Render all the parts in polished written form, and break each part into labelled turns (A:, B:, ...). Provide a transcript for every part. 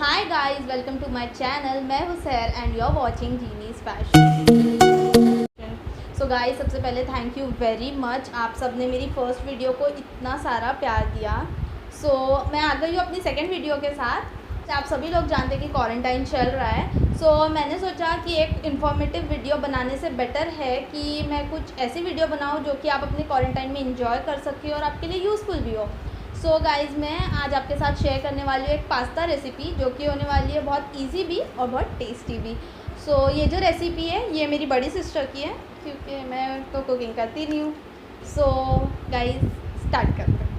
A: Hi guys, welcome to my channel. मैं हूँ Sair and you are watching जीनीज fashion. So guys, सबसे पहले थैंक यू वेरी मच। आप सब ने मेरी फर्स्ट वीडियो को इतना सारा प्यार दिया। मैं आ गई हूँ अपनी सेकंड वीडियो के साथ। आप सभी लोग जानते हैं कि क्वारंटाइन चल रहा है। मैंने सोचा कि एक इन्फॉर्मेटिव वीडियो बनाने से बेटर है कि मैं कुछ ऐसी वीडियो बनाऊँ जो कि आप अपने क्वारंटाइन में इंजॉय कर सकें और आपके लिए यूज़फुल भी हो। गाइज़, मैं आज आपके साथ शेयर करने वाली हूँ एक पास्ता रेसिपी जो कि होने वाली है बहुत इजी भी और बहुत टेस्टी भी। ये जो रेसिपी है ये मेरी बड़ी सिस्टर की है क्योंकि मैं तो कुकिंग करती नहीं हूँ। गाइज़, स्टार्ट करते हैं।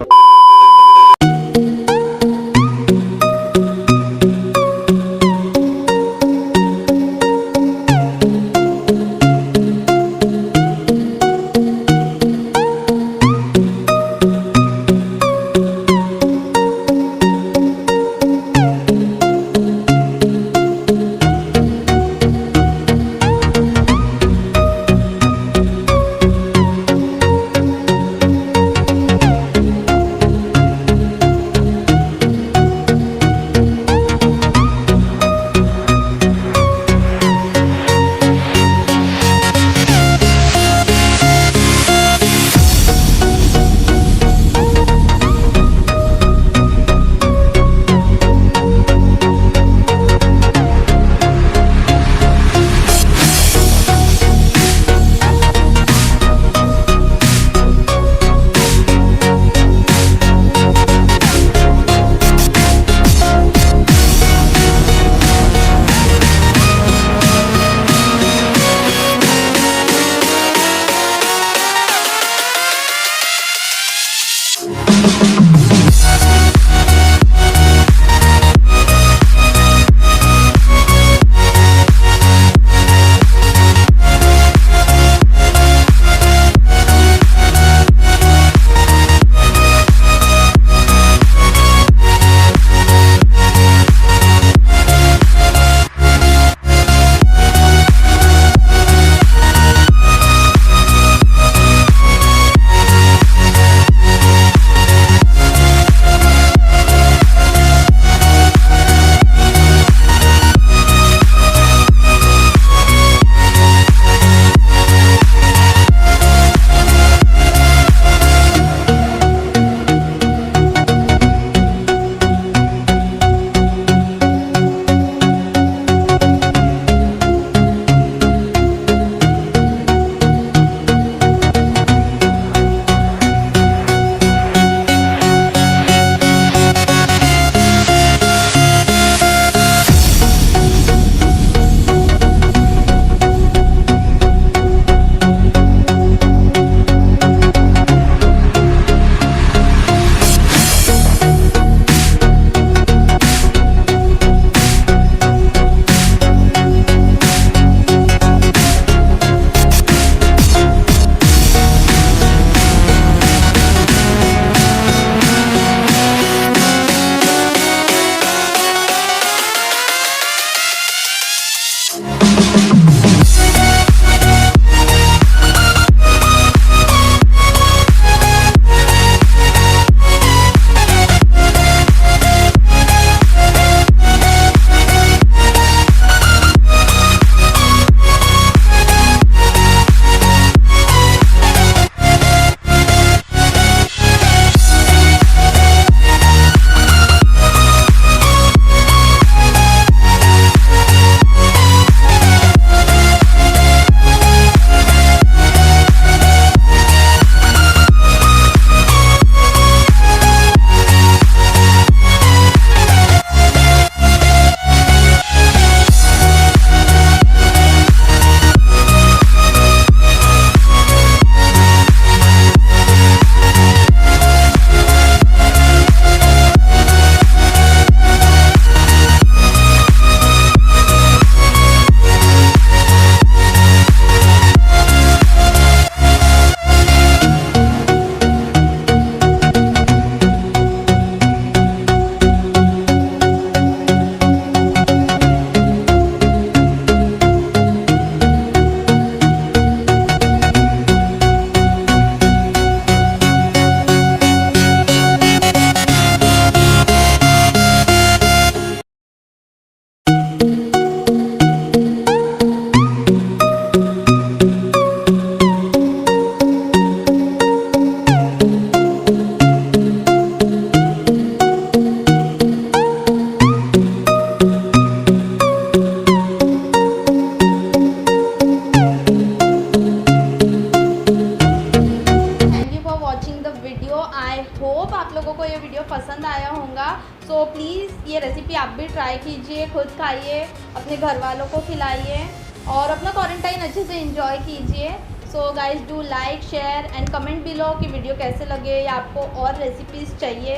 A: रेसिपी आप भी ट्राई कीजिए, खुद खाइए, अपने घर वालों को खिलाइए और अपना क्वारंटाइन अच्छे से एंजॉय कीजिए। So guys do like share and comment below कि वीडियो कैसे लगे या आपको और रेसिपीज़ चाहिए।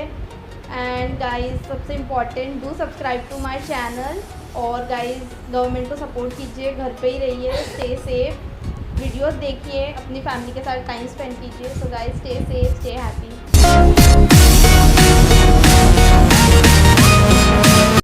A: एंड गाइस सबसे important do subscribe to my channel. और गाइस गवर्नमेंट को सपोर्ट कीजिए, घर पे ही रहिए, स्टे सेफ, वीडियोस देखिए, अपनी फैमिली के साथ टाइम स्पेंड कीजिए। So guys stay safe, stay happy.